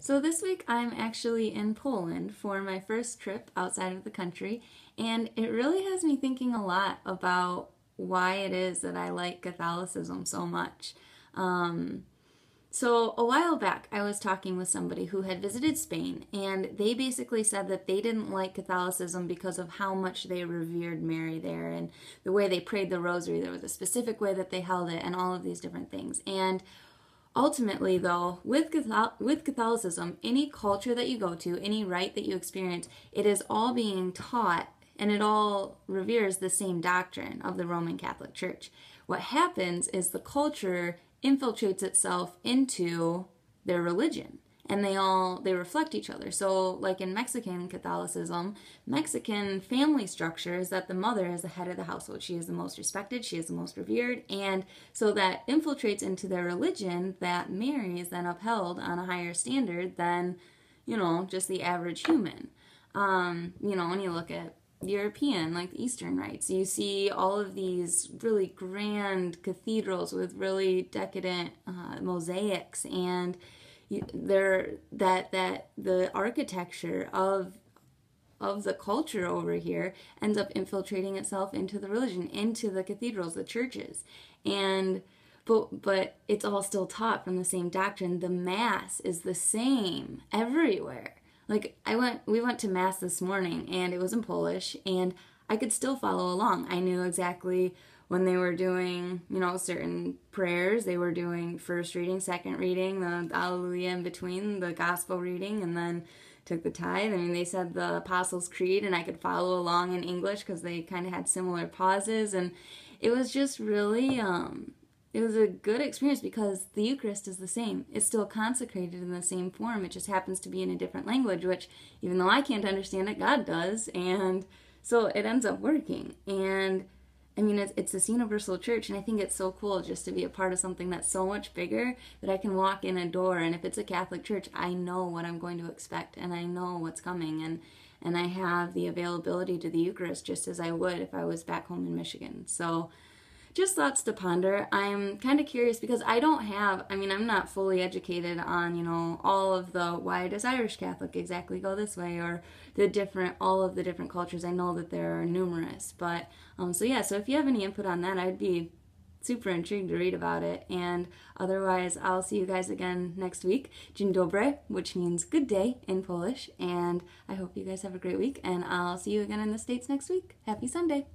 So this week I'm actually in Poland for my first trip outside of the country, and it really has me thinking a lot about why it is that I like Catholicism so much. So a while back I was talking with somebody who had visited Spain, and they basically said that they didn't like Catholicism because of how much they revered Mary there and the way they prayed the rosary. There was a specific way that they held it and all of these different things. And ultimately, though, with Catholicism, any culture that you go to, any rite that you experience, it is all being taught and it all reveres the same doctrine of the Roman Catholic Church. What happens is the culture infiltrates itself into their religion, and they reflect each other. So like in Mexican Catholicism, Mexican family structure is that the mother is the head of the household. She is the most respected, she is the most revered, and so that infiltrates into their religion that Mary is then upheld on a higher standard than, just the average human. When you look at European, like the Eastern rites, you see all of these really grand cathedrals with really decadent mosaics, and the architecture of the culture over here ends up infiltrating itself into the religion, into the cathedrals, the churches, but it's all still taught from the same doctrine. The Mass is the same everywhere. Like we went to Mass this morning, and it was in Polish, and I could still follow along. I knew exactly when they were doing, certain prayers. They were doing first reading, second reading, the Alleluia in between, the gospel reading, and then took the tithe. I mean, they said the Apostles' Creed, and I could follow along in English because they kind of had similar pauses, and it was just really, it was a good experience because the Eucharist is the same. It's still consecrated in the same form. It just happens to be in a different language, which, even though I can't understand it, God does, and so it ends up working. And I mean, it's this universal church, and I think it's so cool just to be a part of something that's so much bigger that I can walk in a door, and if it's a Catholic church, I know what I'm going to expect, and I know what's coming, and I have the availability to the Eucharist just as I would if I was back home in Michigan. So just thoughts to ponder. I'm kind of curious because I'm not fully educated on, all of the, why does Irish Catholic exactly go this way, or all of the different cultures. I know that there are numerous, but, so if you have any input on that, I'd be super intrigued to read about it. And otherwise, I'll see you guys again next week. Dzień dobry, which means good day in Polish, and I hope you guys have a great week, and I'll see you again in the States next week. Happy Sunday!